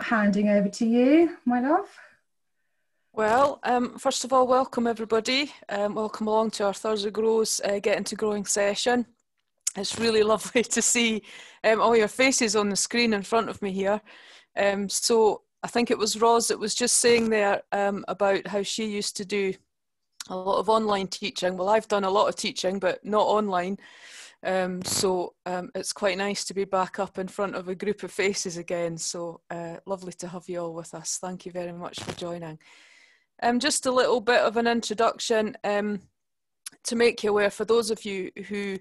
Handing over to you, my love. Well, first of all, welcome everybody. Welcome along to our Thurso Grows Get Into Growing session. It's really lovely to see all your faces on the screen in front of me here. So I think it was Roz that was just saying there about how she used to do a lot of online teaching. Well, I've done a lot of teaching, but not online. So it's quite nice to be back up in front of a group of faces again. So lovely to have you all with us. Thank you very much for joining. Just a little bit of an introduction to make you aware, for those of you who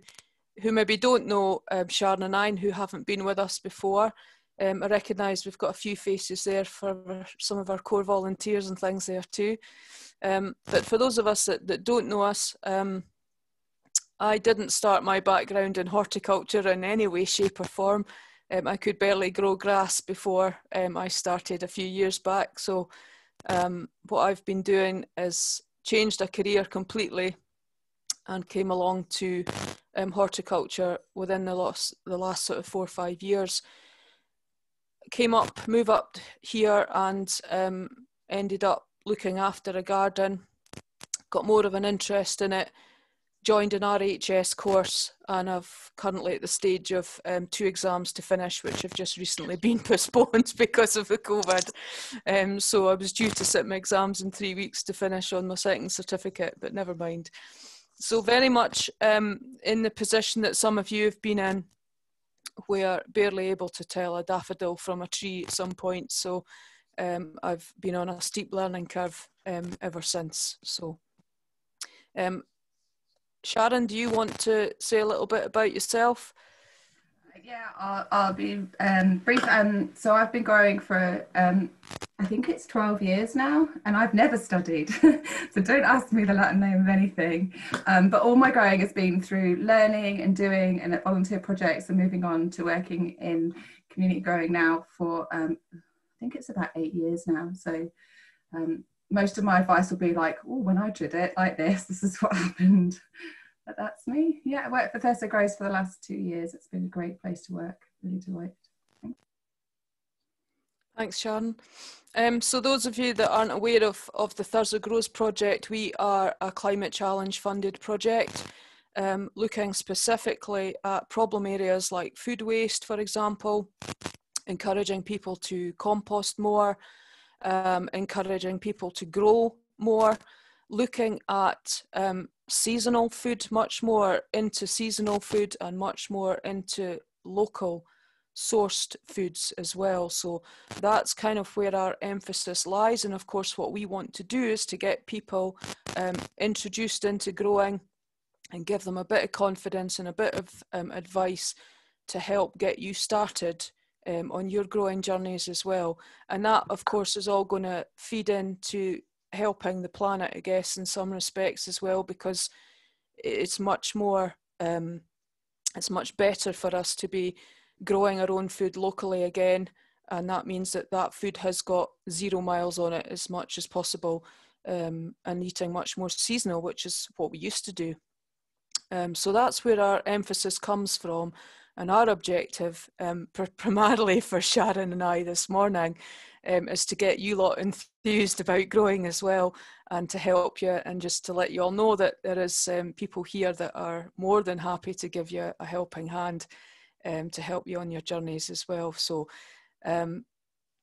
maybe don't know Sharon and I, and who haven't been with us before. I recognise we've got a few faces there for some of our core volunteers and things there too. But for those of us that don't know us, I didn't start my background in horticulture in any way, shape or form. I could barely grow grass before I started a few years back. So what I've been doing is changed a career completely and came along to horticulture within the last sort of 4 or 5 years. Move up here and ended up looking after a garden, got more of an interest in it, joined an RHS course, and I've currently at the stage of 2 exams to finish, which have just recently been postponed because of the COVID. So I was due to sit my exams in 3 weeks to finish on my second certificate, but never mind. So very much in the position that some of you have been in, where barely able to tell a daffodil from a tree at some point. So I've been on a steep learning curve ever since. So Sharon, do you want to say a little bit about yourself? Yeah, I'll be brief. So I've been growing for, I think it's 12 years now, and I've never studied. So don't ask me the Latin name of anything. But all my growing has been through learning and doing and at volunteer projects, and moving on to working in community growing now for, I think it's about 8 years now. So most of my advice will be like, oh, when I did it like this is what happened. But that's me. Yeah, I worked for Thurso Grows for the last 2 years. It's been a great place to work. Really delighted. Thanks, Sharon. So those of you that aren't aware of the Thurso Grows project, we are a Climate Challenge funded project, looking specifically at problem areas like food waste, for example, encouraging people to compost more, encouraging people to grow more, looking at seasonal food, much more into seasonal food and much more into local sourced foods as well. So that's kind of where our emphasis lies. And of course, what we want to do is to get people introduced into growing and give them a bit of confidence and a bit of advice to help get you started on your growing journeys as well. And that, of course, is all going to feed into helping the planet, I guess, in some respects as well, because it's much more, it's much better for us to be growing our own food locally again, and that means that that food has got 0 miles on it as much as possible, and eating much more seasonal, which is what we used to do. So that's where our emphasis comes from. And our objective, primarily for Sharon and I this morning, is to get you lot enthused about growing as well, and to help you, and just to let you all know that there is people here that are more than happy to give you a helping hand to help you on your journeys as well. So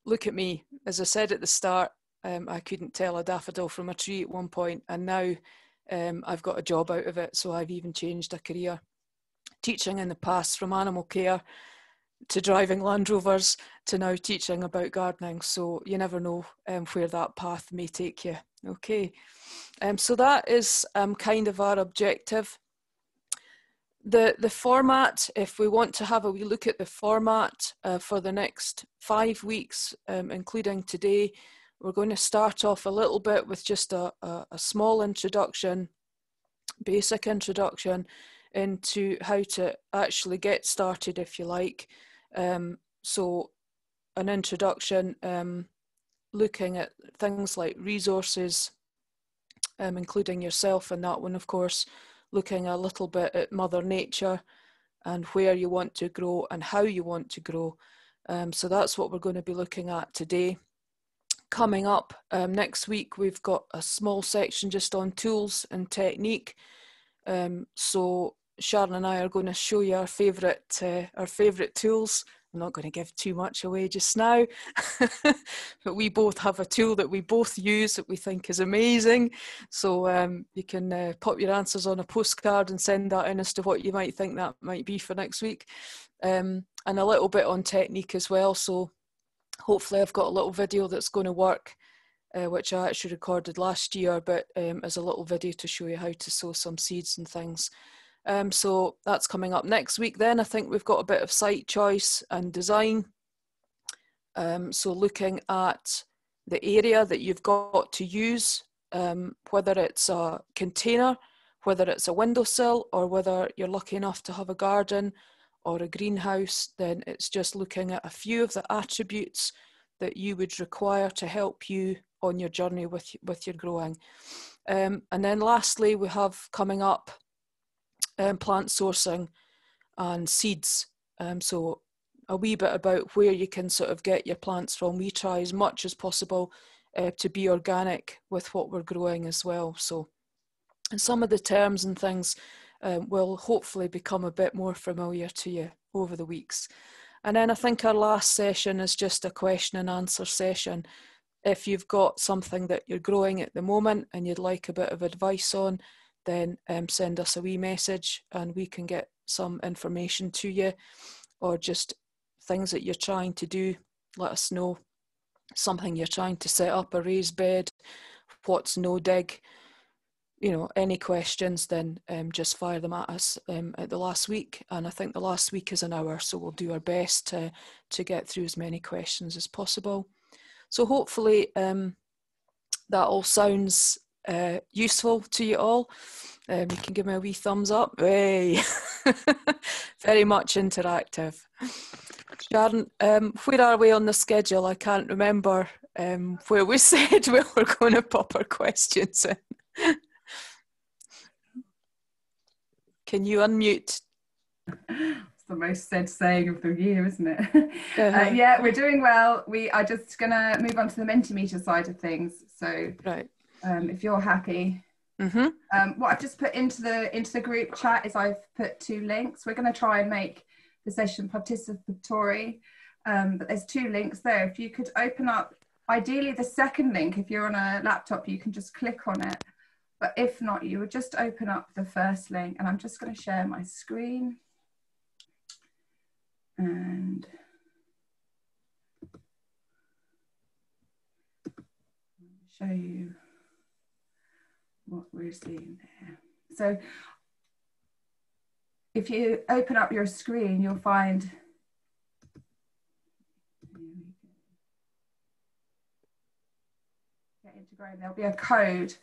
look at me. As I said at the start, I couldn't tell a daffodil from a tree at one point, and now I've got a job out of it. So I've even changed a career. Teaching in the past, from animal care to driving Land Rovers to now teaching about gardening. So you never know where that path may take you. Okay, so that is kind of our objective. The format, if we want to have a wee look at the format for the next 5 weeks, including today, we're going to start off a little bit with just a small introduction, basic introduction into how to actually get started, if you like. So an introduction, looking at things like resources, including yourself in that one, of course, looking a little bit at Mother Nature and where you want to grow and how you want to grow. So that's what we're going to be looking at today. Coming up next week, we've got a small section just on tools and technique. So Sharon and I are going to show you our favourite tools. I'm not going to give too much away just now, but we both have a tool that we both use that we think is amazing. So you can pop your answers on a postcard and send that in as to what you might think that might be for next week. And a little bit on technique as well. So hopefully I've got a little video that's going to work, which I actually recorded last year, but as a little video to show you how to sow some seeds and things. So that's coming up next week. Then I think we've got a bit of site choice and design. So looking at the area that you've got to use, whether it's a container, whether it's a windowsill, or whether you're lucky enough to have a garden or a greenhouse, then it's just looking at a few of the attributes that you would require to help you on your journey with your growing. And then lastly, we have coming up plant sourcing and seeds. So a wee bit about where you can sort of get your plants from. We try as much as possible to be organic with what we're growing as well. So, and some of the terms and things will hopefully become a bit more familiar to you over the weeks. And then I think our last session is just a question and answer session. If you've got something that you're growing at the moment and you'd like a bit of advice on, then send us a wee message and we can get some information to you, or just things that you're trying to do. Let us know something you're trying to set up, a raised bed, what's no dig, you know, any questions, then just fire them at us at the last week. And I think the last week is an hour, so we'll do our best to get through as many questions as possible. So hopefully that all sounds useful to you all. You can give me a wee thumbs up. Hey. Very much interactive. Sharon, where are we on the schedule? I can't remember where we said we were going to pop our questions in. Can you unmute? It's the most said saying of the year, isn't it? Yeah, we're doing well. We are just going to move on to the Mentimeter side of things. So right. If you're happy. What I've just put into the group chat is I've put 2 links. We're going to try and make the session participatory, but there's 2 links there. If you could open up, ideally the second link, if you're on a laptop, you can just click on it. But if not, you would just open up the first link, and I'm just going to share my screen and show you what we're seeing there. So if you open up your screen, you'll find get into Graham, there'll be a code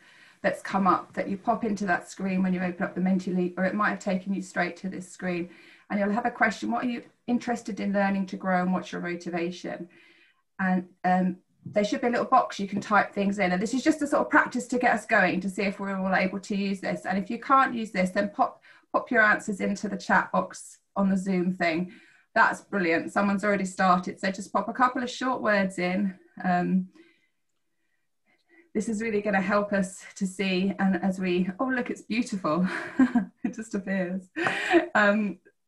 that's come up that you pop into that screen when you open up the Mentimeter, or it might have taken you straight to this screen, and you'll have a question: what are you interested in learning to grow, and what's your motivation? And there should be a little box you can type things in, and this is just a sort of practice to get us going, to see if we're all able to use this. And if you can't use this, then pop your answers into the chat box on the Zoom thing. That's brilliant. Someone's already started, so just pop a couple of short words in. This is really going to help us to see, and as we, oh look, it's beautiful. It just appears.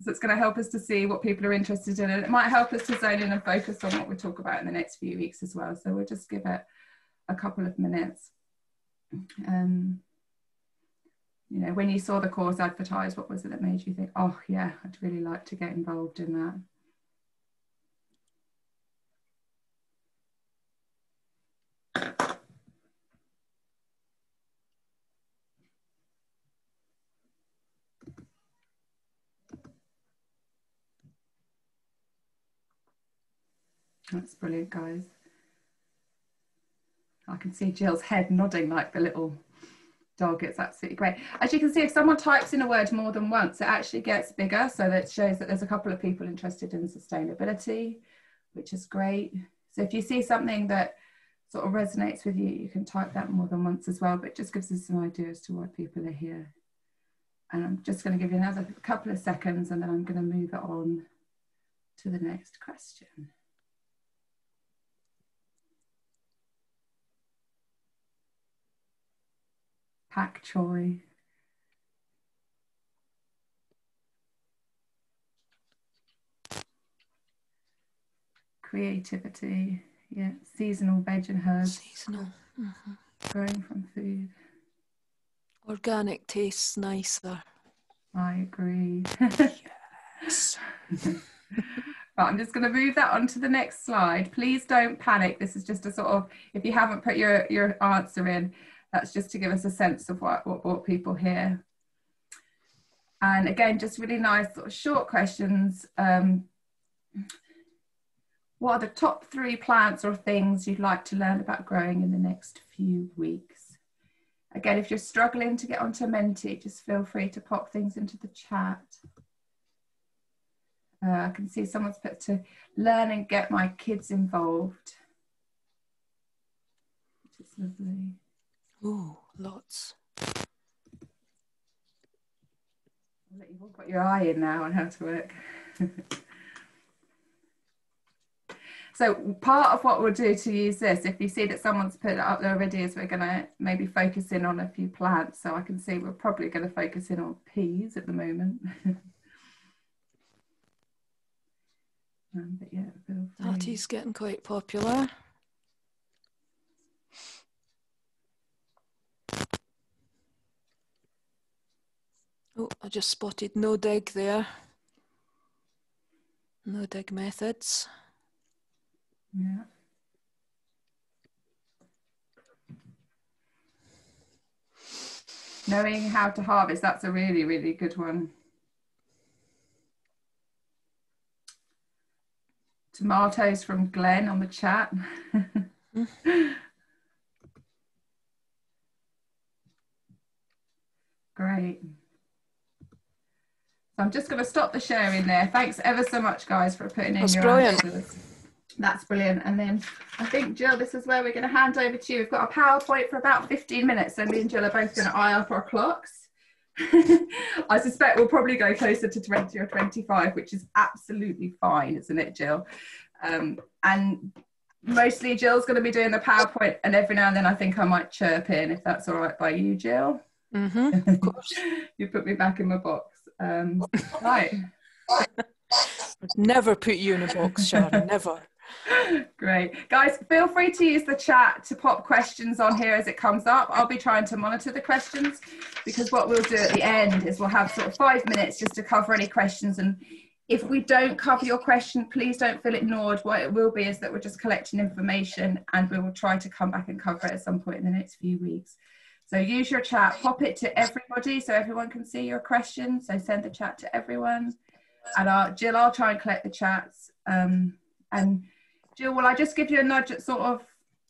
So it's going to help us to see what people are interested in, and it might help us to zone in and focus on what we talk about in the next few weeks as well. So we'll just give it a couple of minutes. You know, when you saw the course advertised, what was it that made you think, oh yeah, I'd really like to get involved in that? That's brilliant, guys. I can see Jill's head nodding like the little dog. It's absolutely great. As you can see, if someone types in a word more than once, it actually gets bigger. So that shows that there's a couple of people interested in sustainability, which is great. So if you see something that sort of resonates with you, you can type that more than once as well, but it just gives us some idea as to why people are here. And I'm just going to give you another couple of seconds, and then I'm going to move it on to the next question. Pak choy. Creativity. Yeah, seasonal veg and herbs. Seasonal. Mm-hmm. Growing from food. Organic tastes nicer. I agree. Yes. Right, I'm just going to move that on to the next slide. Please don't panic. This is just a sort of, if you haven't put your answer in, that's just to give us a sense of what people hear. And again, just really nice sort of short questions. What are the top 3 plants or things you'd like to learn about growing in the next few weeks? Again, if you're struggling to get onto Menti, just feel free to pop things into the chat. I can see someone's put to learn and get my kids involved, which is lovely. Oh, lots. I'll let you've all got your eye in now on how to work. So part of what we'll do to use this, if you see that someone's put it up there already, is we're going to maybe focus in on a few plants. So I can see we're probably going to focus in on peas at the moment. But yeah, That is getting quite popular. Oh, I just spotted no dig there. No dig methods. Yeah. Knowing how to harvest, that's a really, really good one. Tomatoes from Glenn on the chat. Great. So I'm just going to stop the sharing there. Thanks ever so much, guys, for putting in your answers. That's brilliant. And then I think, Jill, this is where we're going to hand over to you. We've got a PowerPoint for about 15 minutes, so me and Jill are both going to eye up our clocks. I suspect we'll probably go closer to 20 or 25, which is absolutely fine, isn't it, Jill? And mostly Jill's going to be doing the PowerPoint, and every now and then I think I might chirp in, if that's all right by you, Jill. Mm-hmm, of course. You put me back in my box. Right. Never put you in a box, Sharon, never. Great. Guys, feel free to use the chat to pop questions on here as it comes up. I'll be trying to monitor the questions, because what we'll do at the end is we'll have sort of 5 minutes just to cover any questions. And if we don't cover your question, please don't feel ignored. What it will be is that we're just collecting information, and we will try to come back and cover it at some point in the next few weeks. So use your chat, pop it to everybody so everyone can see your question. So send the chat to everyone. And Jill, I'll try and collect the chats. And Jill, will I just give you a nudge at sort of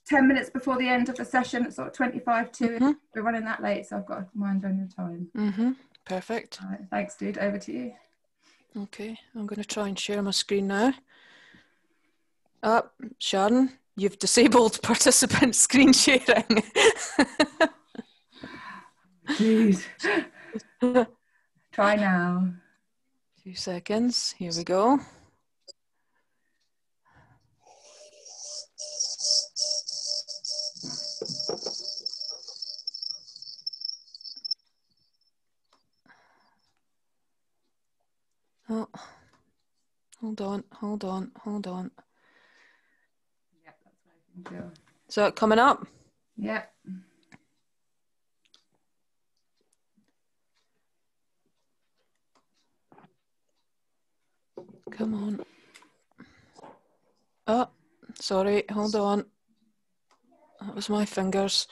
10 minutes before the end of the session at sort of 25 to, if we're running that late, so I've got a mind on your time. Perfect. All right, thanks, dude. Over to you. Okay, I'm going to try and share my screen now. Sharon, you've disabled participant screen sharing. Please. Try now. 2 seconds. Here we go. Oh, hold on. Yeah, that's what I can do. Is that coming up? Yeah. Come on. Oh, sorry, hold on. That was my fingers.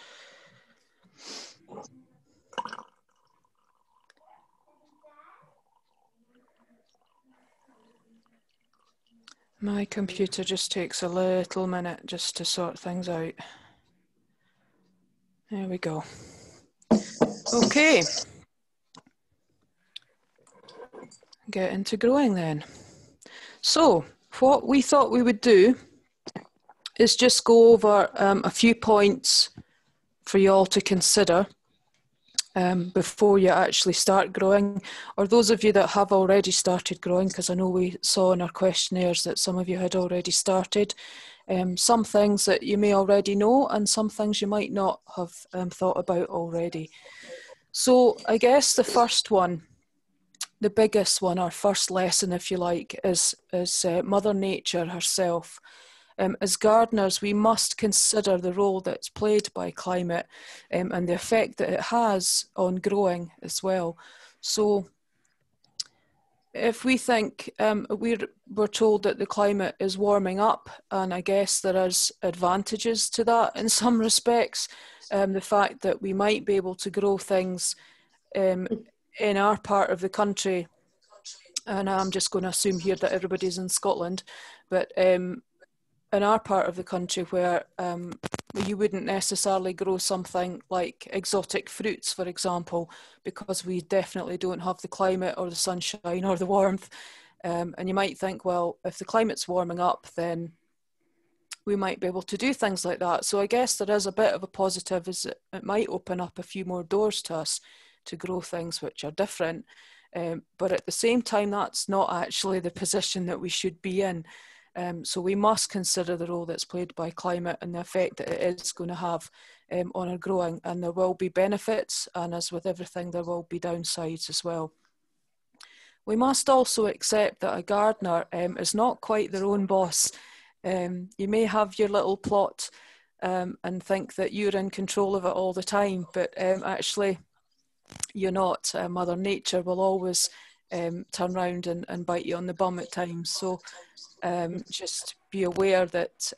My computer just takes a little minute just to sort things out. There we go. Okay. Get into growing then. So what we thought we would do is just go over a few points for you all to consider before you actually start growing, or those of you that have already started growing, because I know we saw in our questionnaires that some of you had already started. Some things that you may already know, and some things you might not have thought about already. So I guess the first one, the biggest one, our first lesson, if you like, is Mother Nature herself. As gardeners, we must consider the role that's played by climate and the effect that it has on growing as well. So if we think we're told that the climate is warming up, and I guess there is advantages to that in some respects, the fact that we might be able to grow things in our part of the country, and I'm just going to assume here that everybody's in Scotland, but in our part of the country where you wouldn't necessarily grow something like exotic fruits, for example, because we definitely don't have the climate or the sunshine or the warmth. And you might think, well, if the climate's warming up, then we might be able to do things like that. So I guess there is a bit of a positive, is it might open up a few more doors to us to grow things which are different. But at the same time, that's not actually the position that we should be in. So we must consider the role that's played by climate and the effect that it is going to have on our growing. And there will be benefits, and as with everything, there will be downsides as well. We must also accept that a gardener is not quite their own boss. You may have your little plot and think that you're in control of it all the time, but actually you're not. Mother Nature will always turn around and bite you on the bum at times. So just be aware that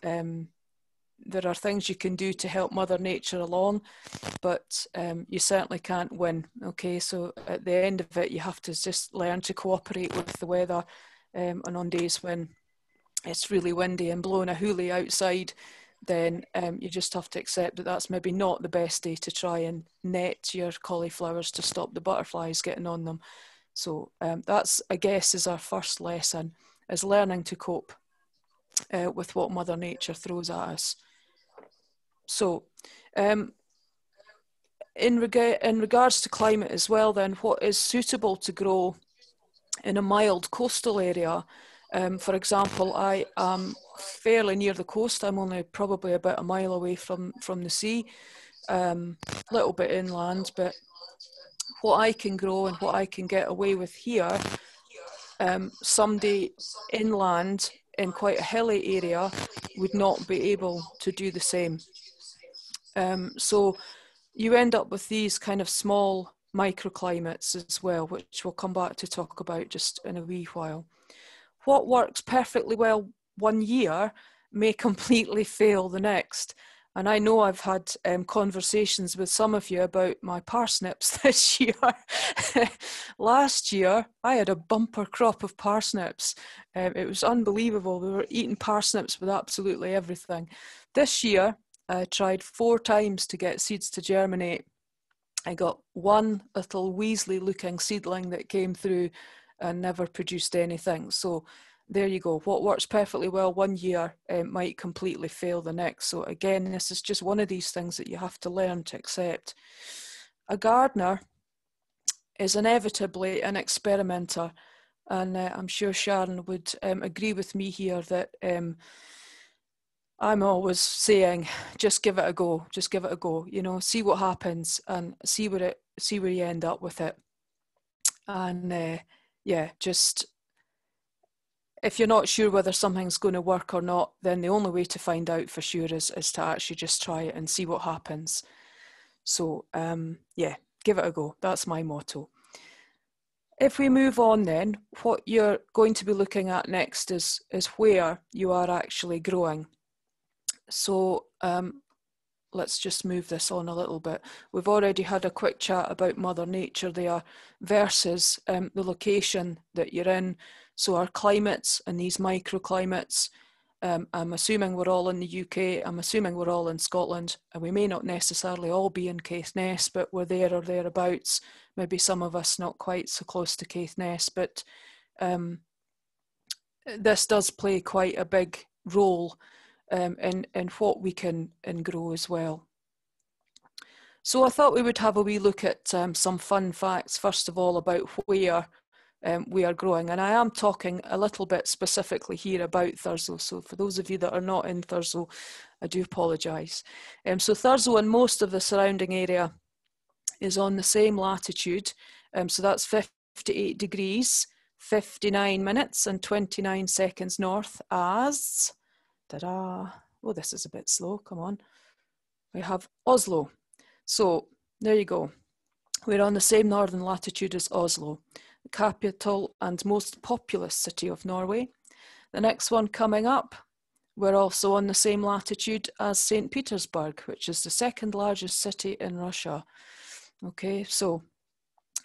there are things you can do to help Mother Nature along, but you certainly can't win. Okay, so at the end of it, you have to just learn to cooperate with the weather, and on days when it's really windy and blowing a hoolie outside, then you just have to accept that that's maybe not the best day to try and net your cauliflowers to stop the butterflies getting on them. So that's, I guess, is our first lesson, is learning to cope with what Mother Nature throws at us. So in regards to climate as well, then, what is suitable to grow in a mild coastal area? For example, I am fairly near the coast. I'm only probably about a mile away from the sea, a little bit inland, but what I can grow and what I can get away with here, somebody inland in quite a hilly area would not be able to do the same. So you end up with these kind of small microclimates as well, which we'll come back to talk about just in a wee while. What works perfectly well one year may completely fail the next. And I know I've had conversations with some of you about my parsnips this year. Last year, I had a bumper crop of parsnips. It was unbelievable. We were eating parsnips with absolutely everything. This year, I tried 4 times to get seeds to germinate. I got one little Weasley-looking seedling that came through and never produced anything. So there you go. What works perfectly well one year might completely fail the next. So again, this is just one of these things that you have to learn to accept. A gardener is inevitably an experimenter, and I'm sure Sharon would agree with me here that I'm always saying, just give it a go, just give it a go, you know, see what happens and see where you end up with it. And yeah, just if you're not sure whether something's going to work or not, then the only way to find out for sure is to actually just try it and see what happens. So yeah, give it a go. That's my motto. If we move on then, what you're going to be looking at next is where you are actually growing. So let's just move this on a little bit. We've already had a quick chat about Mother Nature there versus the location that you're in. So our climates and these microclimates, I'm assuming we're all in the UK, I'm assuming we're all in Scotland, and we may not necessarily all be in Caithness, but we're there or thereabouts. Maybe some of us not quite so close to Caithness, but this does play quite a big role in what we can grow as well. So I thought we would have a wee look at some fun facts, first of all, about where we are growing. And I am talking a little bit specifically here about Thurso. So for those of you that are not in Thurso, I do apologise. So Thurso and most of the surrounding area is on the same latitude, so that's 58 degrees, 59 minutes and 29 seconds north as, ta-da, oh, this is a bit slow, come on. We have Oslo. So there you go. We're on the same northern latitude as Oslo, the capital and most populous city of Norway. The next one coming up, we're also on the same latitude as St. Petersburg, which is the second largest city in Russia. Okay, so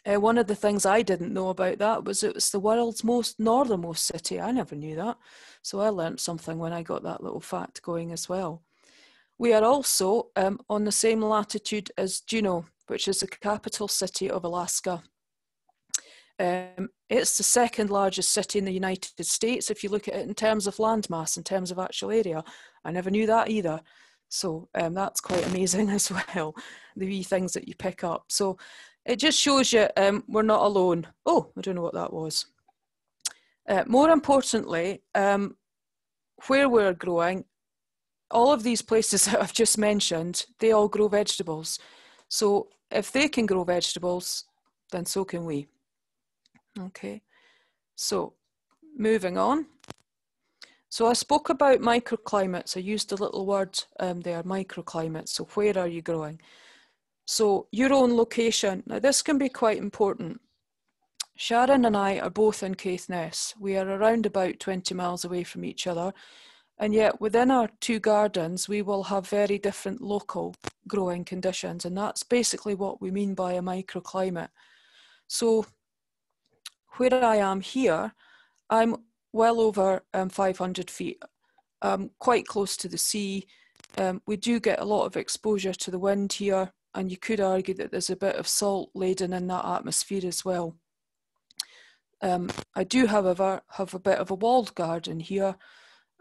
one of the things I didn't know about that was it was the world's most northernmost city. I never knew that. So I learned something when I got that little fact going as well. We are also on the same latitude as Juneau, which is the capital city of Alaska. It's the second largest city in the United States if you look at it in terms of landmass, in terms of actual area. I never knew that either. So that's quite amazing as well, the wee things that you pick up. So it just shows you we're not alone. Oh, I don't know what that was. More importantly, where we're growing, all of these places that I've just mentioned, they all grow vegetables. So if they can grow vegetables, then so can we. Okay, so moving on. So I spoke about microclimates. I used a little word there, microclimates. So where are you growing? So your own location. Now this can be quite important. Sharon and I are both in Caithness. We are around about 20 miles away from each other. And yet within our two gardens, we will have very different local growing conditions. And that's basically what we mean by a microclimate. So where I am here, I'm well over 500 feet, quite close to the sea. We do get a lot of exposure to the wind here, and you could argue that there's a bit of salt laden in that atmosphere as well. I do, however, have a bit of a walled garden here,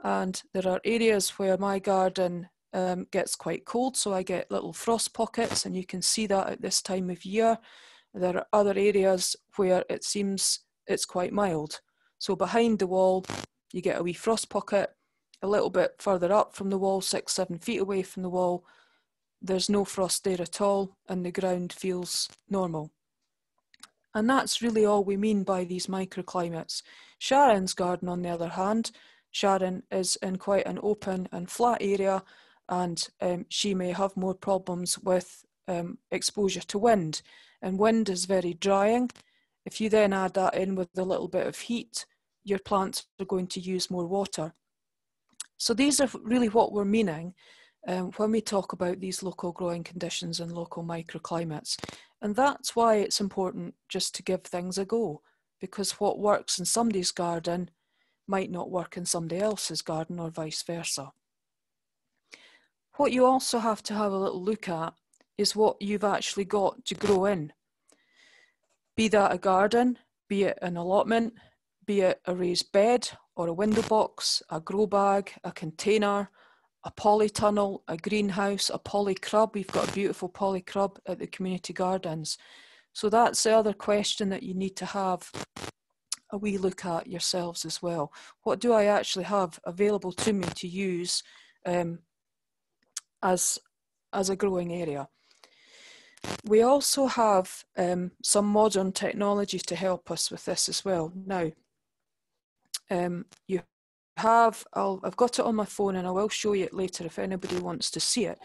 and there are areas where my garden gets quite cold, so I get little frost pockets, and you can see that at this time of year. There are other areas where it seems it's quite mild. So behind the wall, you get a wee frost pocket. A little bit further up from the wall, 6-7 feet away from the wall, there's no frost there at all, and the ground feels normal. And that's really all we mean by these microclimates. Sharon's garden, on the other hand, Sharon is in quite an open and flat area, and she may have more problems with exposure to wind. And wind is very drying. If you then add that in with a little bit of heat, your plants are going to use more water. So these are really what we're meaning when we talk about these local growing conditions and local microclimates. And that's why it's important just to give things a go, because what works in somebody's garden might not work in somebody else's garden, or vice versa. What you also have to have a little look at is what you've actually got to grow in. Be that a garden, be it an allotment, be it a raised bed or a window box, a grow bag, a container, a polytunnel, a greenhouse, a polycrub. We've got a beautiful polycrub at the community gardens. So that's the other question that you need to have a wee look at yourselves as well. What do I actually have available to me to use as a growing area? We also have some modern technology to help us with this as well. Now, you have, I've got it on my phone and I will show you it later if anybody wants to see it,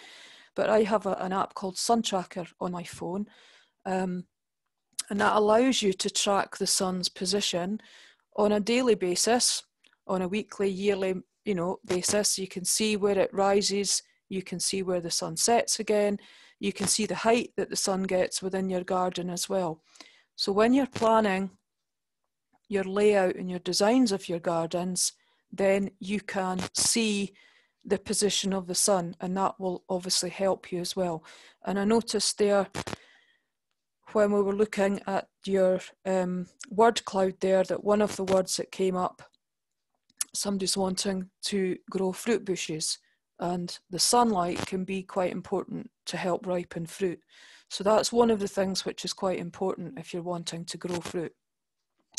but I have an app called Sun Tracker on my phone, and that allows you to track the sun's position on a daily basis, on a weekly, yearly, basis. You can see where it rises, you can see where the sun sets again, you can see the height that the sun gets within your garden as well. So when you're planning your layout and your designs of your gardens, then you can see the position of the sun, and that will obviously help you as well. And I noticed there, when we were looking at your word cloud there, that one of the words that came up, somebody's wanting to grow fruit bushes, and the sunlight can be quite important to help ripen fruit. So that's one of the things which is quite important if you're wanting to grow fruit,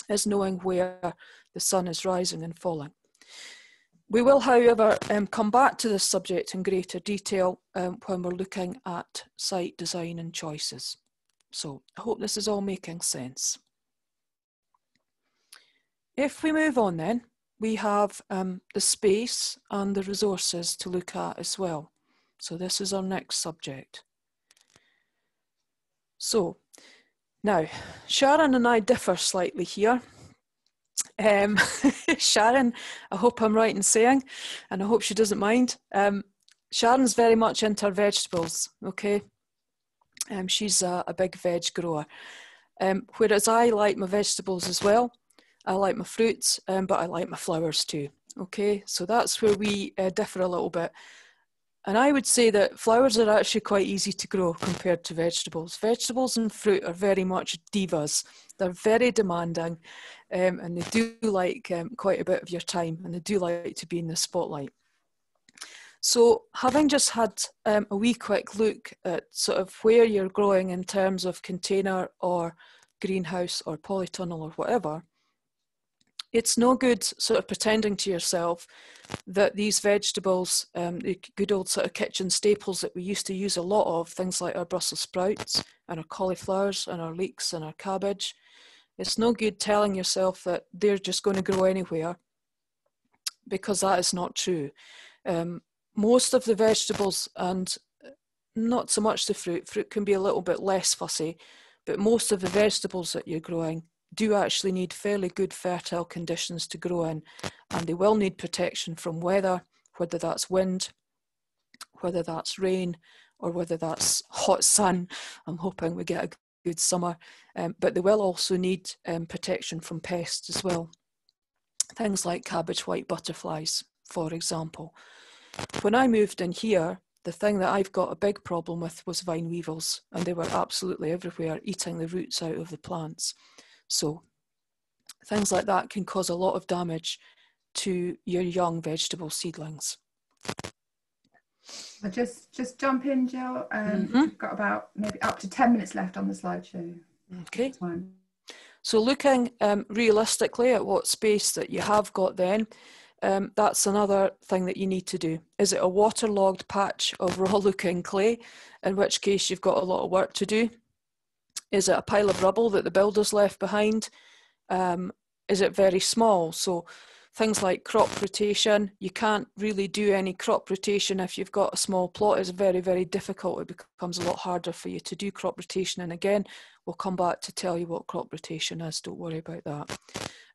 is knowing where the sun is rising and falling. We will, however, come back to this subject in greater detail when we're looking at site design and choices. So I hope this is all making sense. If we move on then, we have the space and the resources to look at as well. So this is our next subject. So now, Sharon and I differ slightly here. Sharon, I hope I'm right in saying, and I hope she doesn't mind, Sharon's very much into her vegetables, okay? She's a big veg grower. Whereas I like my vegetables as well. I like my fruits, but I like my flowers too, okay? So that's where we differ a little bit. And I would say that flowers are actually quite easy to grow compared to vegetables. Vegetables and fruit are very much divas. They're very demanding, and they do like quite a bit of your time, and they do like to be in the spotlight. So having just had a wee quick look at sort of where you're growing in terms of container or greenhouse or polytunnel or whatever, it's no good sort of pretending to yourself that these vegetables, the good old sort of kitchen staples that we used to use a lot of, things like our Brussels sprouts and our cauliflowers and our leeks and our cabbage, it's no good telling yourself that they're just going to grow anywhere, because that is not true. Most of the vegetables, and not so much the fruit can be a little bit less fussy, but most of the vegetables that you're growing do actually need fairly good fertile conditions to grow in, and they will need protection from weather, whether that's wind, whether that's rain, or whether that's hot sun. I'm hoping we get a good summer, but they will also need protection from pests as well. Things like cabbage white butterflies, for example. When I moved in here, the thing that I've got a big problem with was vine weevils, and they were absolutely everywhere, eating the roots out of the plants. So things like that can cause a lot of damage to your young vegetable seedlings. I'll just jump in, Jill. We've got about maybe up to 10 minutes left on the slideshow. Okay. So looking realistically at what space that you have got then, that's another thing that you need to do. Is it a waterlogged patch of raw looking clay, in which case you've got a lot of work to do? Is it a pile of rubble that the builders left behind? Is it very small? So things like crop rotation, you can't really do any crop rotation if you've got a small plot. It's very, very difficult. It becomes a lot harder for you to do crop rotation. And again, we'll come back to tell you what crop rotation is. Don't worry about that.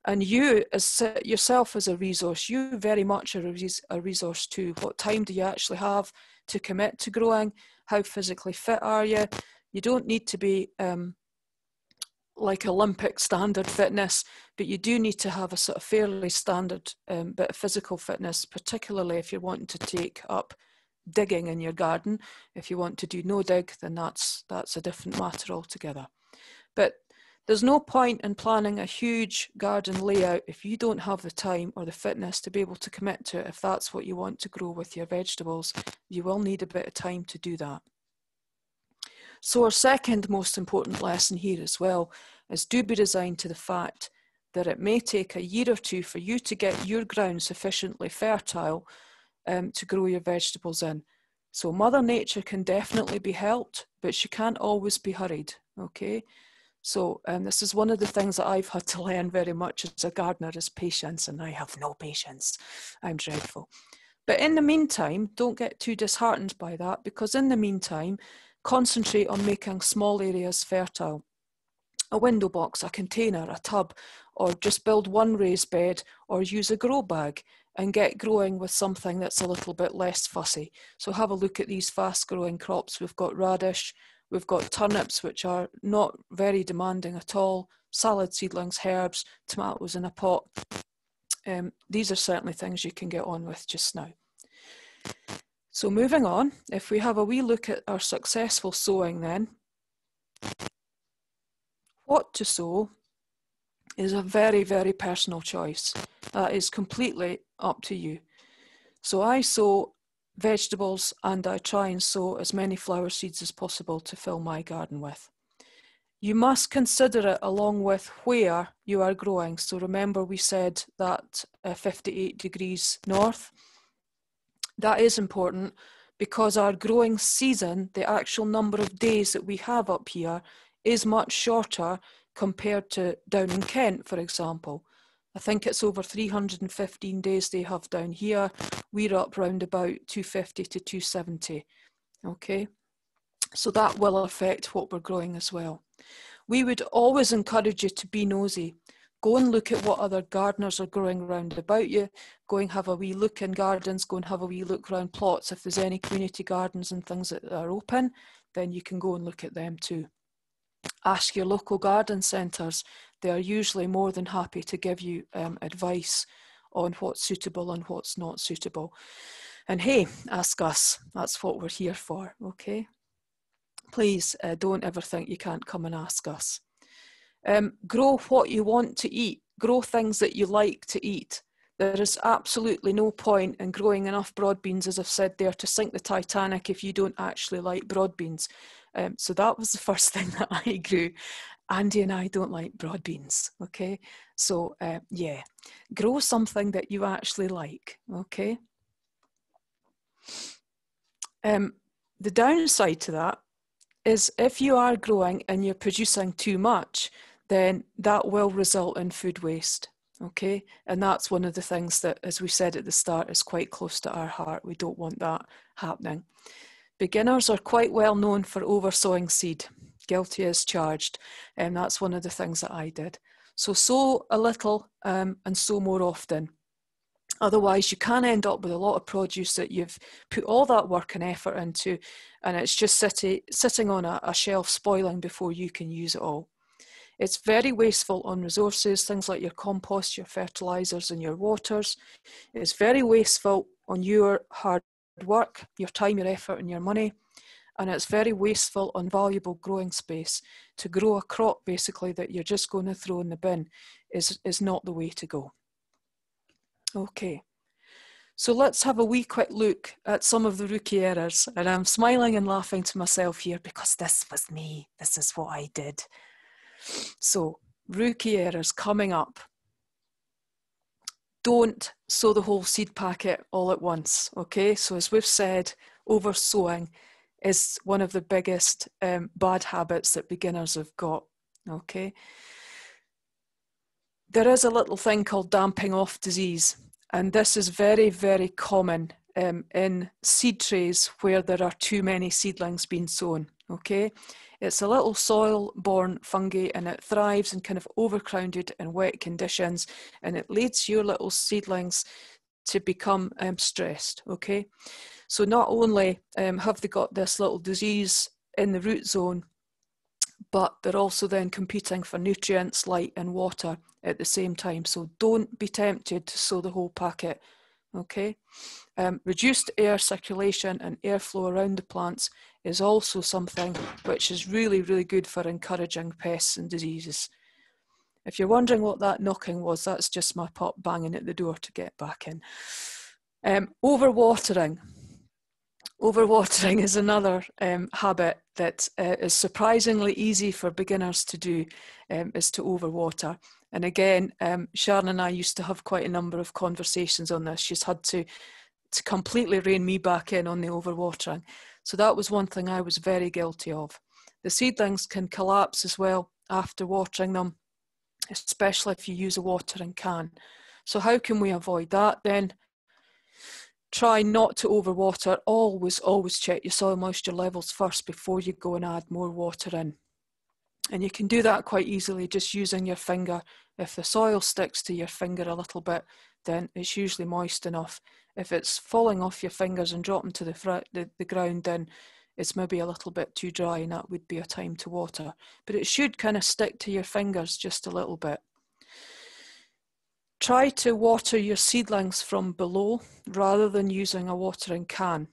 And you, as yourself as a resource, you very much are a resource too. What time do you actually have to commit to growing? How physically fit are you? You don't need to be like Olympic standard fitness, but you do need to have a sort of fairly standard bit of physical fitness, particularly if you're wanting to take up digging in your garden. If you want to do no dig, then that's a different matter altogether. But there's no point in planning a huge garden layout if you don't have the time or the fitness to be able to commit to it. If that's what you want to grow with your vegetables, you will need a bit of time to do that. So our second most important lesson here as well is do be resigned to the fact that it may take a year or two for you to get your ground sufficiently fertile to grow your vegetables in. So Mother Nature can definitely be helped, but she can't always be hurried, okay? So this is one of the things that I've had to learn very much as a gardener is patience, and I have no patience. I'm dreadful. But in the meantime, don't get too disheartened by that, because in the meantime, concentrate on making small areas fertile. A window box, a container, a tub, or just build one raised bed or use a grow bag and get growing with something that's a little bit less fussy. So have a look at these fast growing crops. We've got radish, we've got turnips, which are not very demanding at all, salad seedlings, herbs, tomatoes in a pot. These are certainly things you can get on with just now. So moving on, if we have a wee look at our successful sowing then, what to sow is a very, very personal choice. That is completely up to you. So I sow vegetables and I try and sow as many flower seeds as possible to fill my garden with. You must consider it along with where you are growing. So remember we said that 58 degrees north. That is important because our growing season, the actual number of days that we have up here, is much shorter compared to down in Kent, for example. I think it's over 315 days they have down here. We're up round about 250 to 270, okay? So that will affect what we're growing as well. We would always encourage you to be nosy. Go and look at what other gardeners are growing around about you. Go and have a wee look in gardens. Go and have a wee look around plots. If there's any community gardens and things that are open, then you can go and look at them too. Ask your local garden centres. They are usually more than happy to give you advice on what's suitable and what's not suitable. And hey, ask us. That's what we're here for, okay? Please don't ever think you can't come and ask us. Grow what you want to eat. Grow things that you like to eat. There is absolutely no point in growing enough broad beans, as I've said there, to sink the Titanic if you don't actually like broad beans. So that was the first thing that I grew. Andy and I don't like broad beans, okay? So yeah, grow something that you actually like, okay? The downside to that is if you are growing and you're producing too much, then that will result in food waste, okay? And that's one of the things that, as we said at the start, is quite close to our heart. We don't want that happening. Beginners are quite well known for oversowing seed, guilty as charged, and that's one of the things that I did. So sow a little and sow more often. Otherwise, you can end up with a lot of produce that you've put all that work and effort into, and it's just sitting on a shelf spoiling before you can use it all. It's very wasteful on resources, things like your compost, your fertilisers and your waters. It's very wasteful on your hard work, your time, your effort and your money. And it's very wasteful on valuable growing space. To grow a crop basically that you're just going to throw in the bin is not the way to go. Okay, so let's have a wee quick look at some of the rookie errors. And I'm smiling and laughing to myself here because this was me. This is what I did. So, rookie errors coming up. Don't sow the whole seed packet all at once, okay? So as we've said, oversowing is one of the biggest bad habits that beginners have got, okay? There is a little thing called damping off disease, and this is very, very common in seed trays where there are too many seedlings being sown, okay? It's a little soil-borne fungi and it thrives in kind of overcrowded and wet conditions, and it leads your little seedlings to become stressed, okay? So not only have they got this little disease in the root zone, but they're also then competing for nutrients, light and water at the same time. So don't be tempted to sow the whole packet, okay? Reduced air circulation and airflow around the plants is also something which is really, really good for encouraging pests and diseases. If you're wondering what that knocking was, that's just my pup banging at the door to get back in. Overwatering. Overwatering is another habit that is surprisingly easy for beginners to do, is to overwater. And again, Sharon and I used to have quite a number of conversations on this. She's had to completely rein me back in on the overwatering. So that was one thing I was very guilty of. The seedlings can collapse as well after watering them, especially if you use a watering can. So how can we avoid that then? Try not to overwater. Always, always check your soil moisture levels first before you go and add more water in. And you can do that quite easily just using your finger. If the soil sticks to your finger a little bit, then it's usually moist enough. If it's falling off your fingers and dropping to the ground, then it's maybe a little bit too dry and that would be a time to water. But it should kind of stick to your fingers just a little bit. Try to water your seedlings from below rather than using a watering can.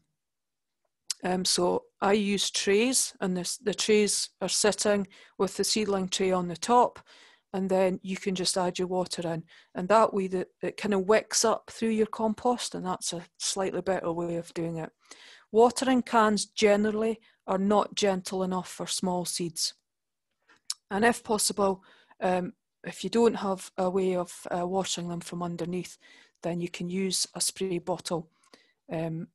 So I use trays, and the trays are sitting with the seedling tray on the top, and then you can just add your water in, and that way it kind of wicks up through your compost, and that's a slightly better way of doing it. Watering cans generally are not gentle enough for small seeds, and if possible, if you don't have a way of washing them from underneath, then you can use a spray bottle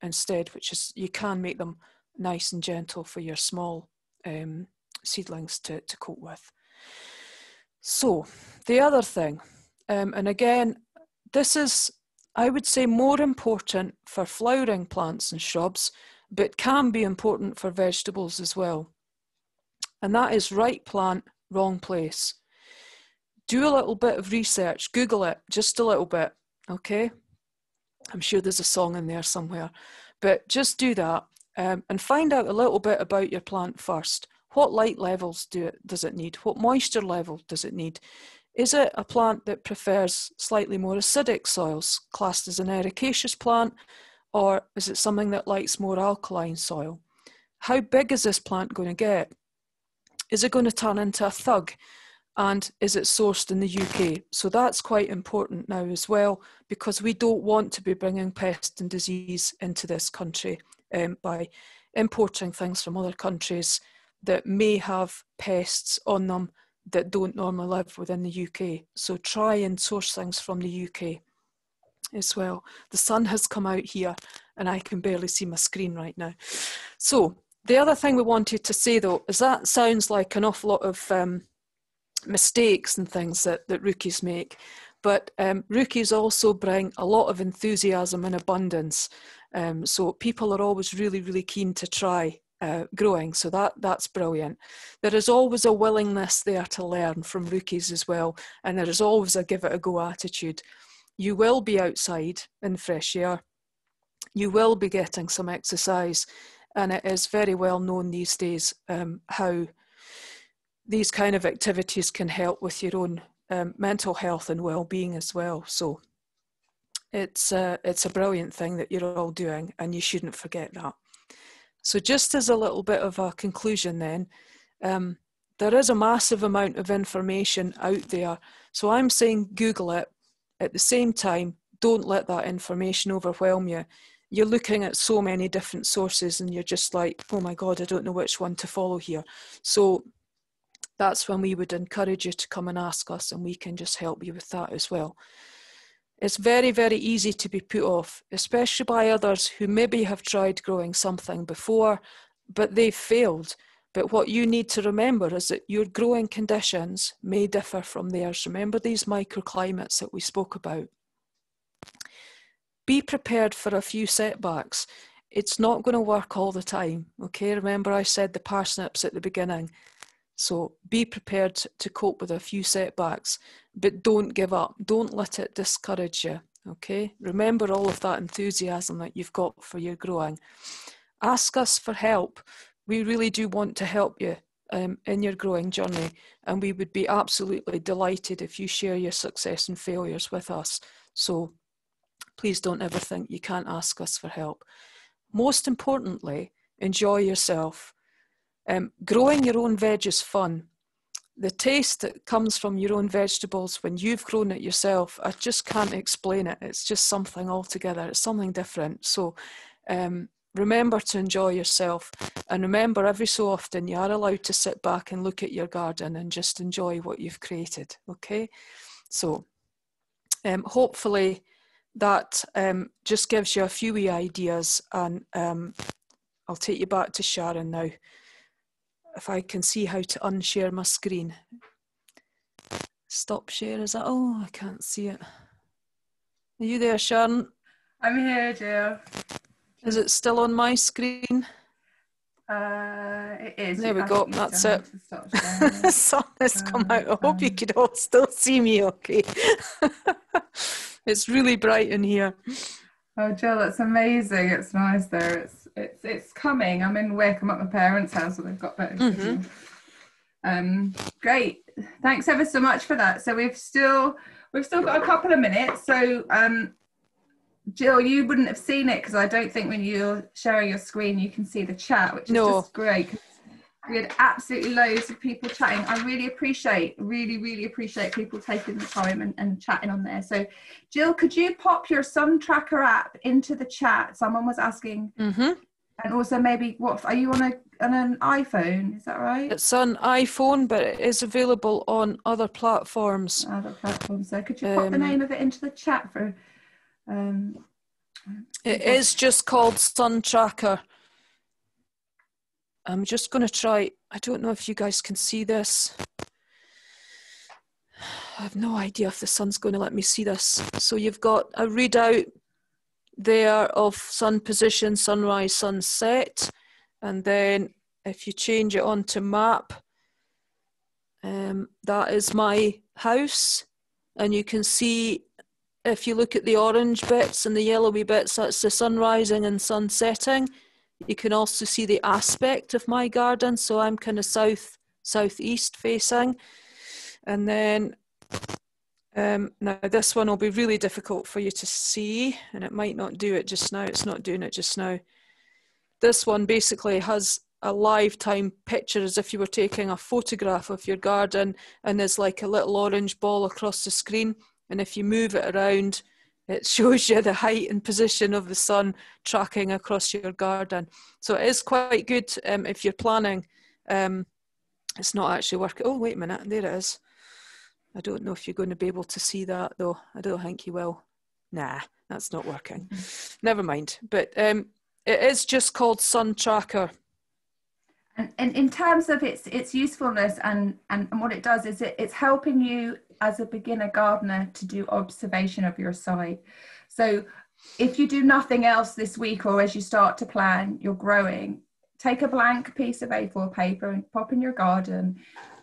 instead, which is, you can make them nice and gentle for your small seedlings to cope with. So the other thing, and again, this is, I would say, more important for flowering plants and shrubs, but can be important for vegetables as well. And that is right plant, wrong place. Do a little bit of research, Google it, just a little bit, okay? I'm sure there's a song in there somewhere, but just do that and find out a little bit about your plant first. What light levels does it need? What moisture level does it need? Is it a plant that prefers slightly more acidic soils, classed as an ericaceous plant, or is it something that likes more alkaline soil? How big is this plant going to get? Is it going to turn into a thug? And is it sourced in the UK? So that's quite important now as well, because we don't want to be bringing pest and disease into this country by importing things from other countries that may have pests on them that don't normally live within the UK. So try and source things from the UK as well. The sun has come out here and I can barely see my screen right now. So the other thing we wanted to say though, is that sounds like an awful lot of mistakes and things that rookies make, but rookies also bring a lot of enthusiasm and abundance. So people are always really, really keen to try growing, so that's brilliant. There is always a willingness there to learn from rookies as well, and there is always a give it a go attitude. You will be outside in fresh air, you will be getting some exercise, and it is very well known these days how these kind of activities can help with your own mental health and well-being as well. So it's a brilliant thing that you're all doing, and you shouldn't forget that. So just as a little bit of a conclusion then, there is a massive amount of information out there. So I'm saying Google it. At the same time, don't let that information overwhelm you. You're looking at so many different sources and you're just like, oh my God, I don't know which one to follow here. So that's when we would encourage you to come and ask us, and we can just help you with that as well. It's very, very easy to be put off, especially by others who maybe have tried growing something before, but they've failed. But what you need to remember is that your growing conditions may differ from theirs. Remember these microclimates that we spoke about. Be prepared for a few setbacks. It's not going to work all the time, okay? Remember I said the parsnips at the beginning. So be prepared to cope with a few setbacks, but don't give up. Don't let it discourage you, okay? Remember all of that enthusiasm that you've got for your growing. Ask us for help. We really do want to help you in your growing journey, and we would be absolutely delighted if you share your success and failures with us. So please don't ever think you can't ask us for help. Most importantly, enjoy yourself. Growing your own veg is fun. The taste that comes from your own vegetables when you've grown it yourself, I just can't explain it. It's just something altogether. It's something different. So remember to enjoy yourself, and remember every so often you are allowed to sit back and look at your garden and just enjoy what you've created, okay? So hopefully that just gives you a few wee ideas, and I'll take you back to Sharon now. If I can see how to unshare my screen. Stop share, is that? Oh, I can't see it. Are you there, Sharon? I'm here, Jill. Is it still on my screen? It is. There we go, that's it. The sun has come out. I hope you could all still see me okay. It's really bright in here. Oh, Jill, it's amazing. It's nice there. It's coming. I'm in Wick. I'm at my parents' house, so they've got better signal. Great. Thanks ever so much for that. So we've still got a couple of minutes. So Jill, you wouldn't have seen it because I don't think when you're sharing your screen you can see the chat, which is just great. We had absolutely loads of people chatting. I really appreciate people taking the time and chatting on there. So Jill, could you pop your Sun Tracker app into the chat? Someone was asking. And also maybe, what are you on an iPhone? Is that right? It's on iPhone, but it is available on other platforms. So could you pop the name of it into the chat for... it is just called Sun Tracker. I'm just going to try, I don't know if you guys can see this. I have no idea if the sun's going to let me see this. So you've got a readout there of sun position, sunrise, sunset. And then if you change it on to map, that is my house. And you can see, if you look at the orange bits and the yellowy bits, that's the sun rising and sun setting. You can also see the aspect of my garden. So I'm kind of southeast facing. And then now this one will be really difficult for you to see, and it might not do it just now. It's not doing it just now. This one basically has a lifetime picture, as if you were taking a photograph of your garden, and there's like a little orange ball across the screen. And if you move it around, it shows you the height and position of the sun tracking across your garden. So it is quite good if you're planning. It's not actually working. Oh, wait a minute, there it is. I don't know if you're going to be able to see that though. I don't think you will. Nah, that's not working. Never mind. But it is just called Sun Tracker. And in terms of its usefulness and what it does is it's helping you as a beginner gardener to do observation of your site. So if you do nothing else this week, or as you start to plan your growing, take a blank piece of A4 paper and pop in your garden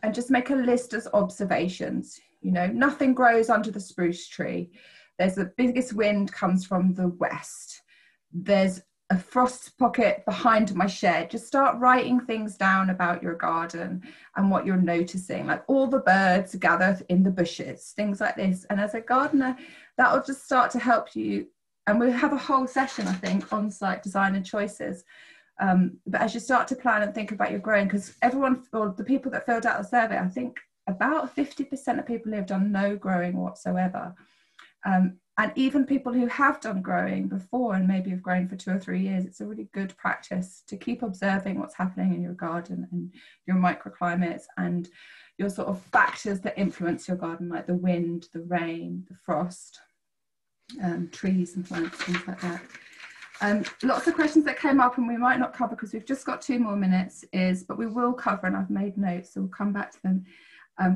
and just make a list of observations. You know, nothing grows under the spruce tree. There's the biggest wind comes from the west. There's a frost pocket behind my shed. Just start writing things down about your garden and what you're noticing, like all the birds gather in the bushes, things like this. And as a gardener, that will just start to help you. And we'll have a whole session, I think, on site design and choices. But as you start to plan and think about your growing, because everyone, or the people that filled out the survey, I think about 50% of people have done no growing whatsoever. And even people who have done growing before and maybe have grown for 2 or 3 years, it's a really good practice to keep observing what's happening in your garden and your microclimates and your sort of factors that influence your garden, like the wind, the rain, the frost, trees and plants, things like that. Lots of questions that came up and we might not cover because we've just got 2 more minutes but we will cover, and I've made notes, so we'll come back to them.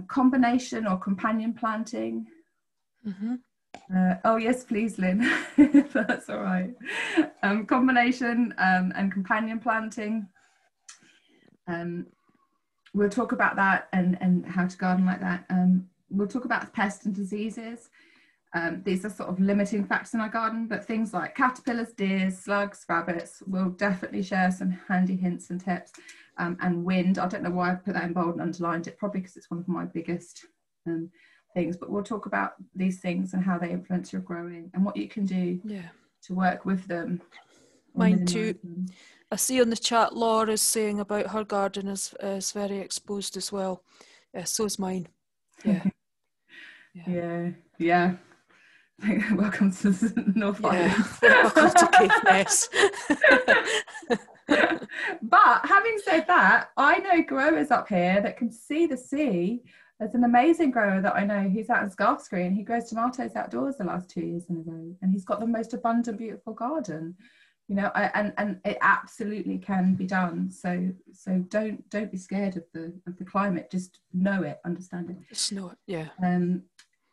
Combination or companion planting. Mm-hmm. Oh yes, please, Lynn. That's all right. Combination and companion planting. We'll talk about that and how to garden like that. We'll talk about pests and diseases. These are sort of limiting factors in our garden, but things like caterpillars, deers, slugs, rabbits, we'll definitely share some handy hints and tips. And wind, I don't know why I put that in bold and underlined it, probably because it's one of my biggest things, but we'll talk about these things and how they influence your growing and what you can do to work with them. Mine too. I see on the chat Laura is saying about her garden is very exposed as well. So is mine. Yeah. Welcome to the North Highlands. Welcome to Caithness. But having said that, I know growers up here that can see the sea. There's an amazing grower that I know who's out in Scarfscreen, and he grows tomatoes outdoors the last 2 years in a row, and he's got the most abundant, beautiful garden. You know, and it absolutely can be done. So don't be scared of the climate. Just know it, understand it. Just know it, yeah.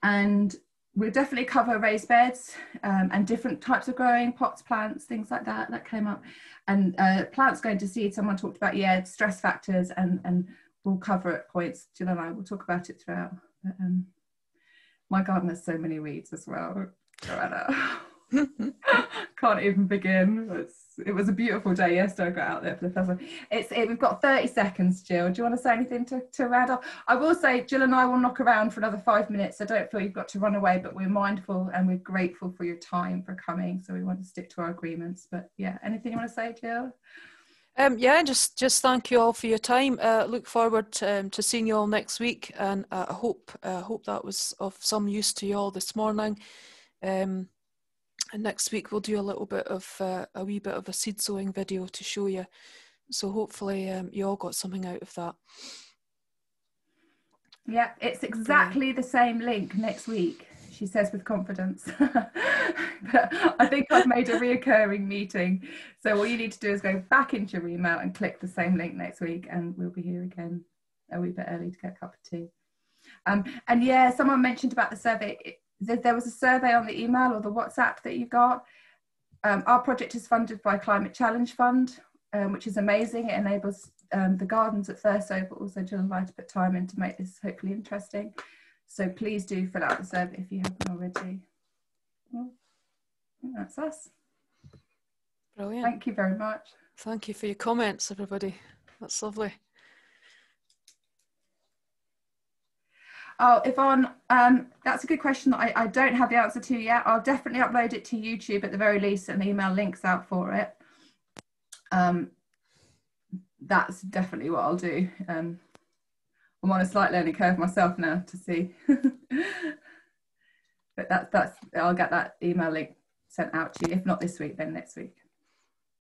And we'll definitely cover raised beds and different types of growing, pots, plants, things like that. That came up. And plants going to seed. Someone talked about stress factors, and we'll cover at points. Jill and I will talk about it throughout. But, my garden has so many weeds as well. Can't even begin. It was a beautiful day yesterday. I got out there for the first time. We've got 30 seconds, Jill. Do you want to say anything to round off? I will say Jill and I will knock around for another 5 minutes. I don't feel you've got to run away, but we're mindful and we're grateful for your time for coming. So we want to stick to our agreements. But yeah, anything you want to say, Jill? Just thank you all for your time. Look forward to seeing you all next week, and I hope that was of some use to you all this morning. And next week we'll do a wee bit of a seed sowing video to show you. So hopefully you all got something out of that. Yeah, it's exactly the same link next week. she says with confidence. But I think I've made a reoccurring meeting. So all you need to do is go back into your email and click the same link next week, and we'll be here again a wee bit early to get a cup of tea. And yeah, someone mentioned about the survey. There was a survey on the email or the WhatsApp that you got. Our project is funded by Climate Challenge Fund, which is amazing. It enables the gardens at Thurso, but also Jill and I to put time in to make this hopefully interesting. So please do fill out the survey if you haven't already. Well, that's us. Brilliant. Thank you very much. Thank you for your comments, everybody. That's lovely. Oh, Yvonne, that's a good question that I don't have the answer to yet. I'll definitely upload it to YouTube at the very least and email links out for it. That's definitely what I'll do. I'm on a slight learning curve myself now to see. But that's I'll get that email link sent out to you. If not this week, then next week.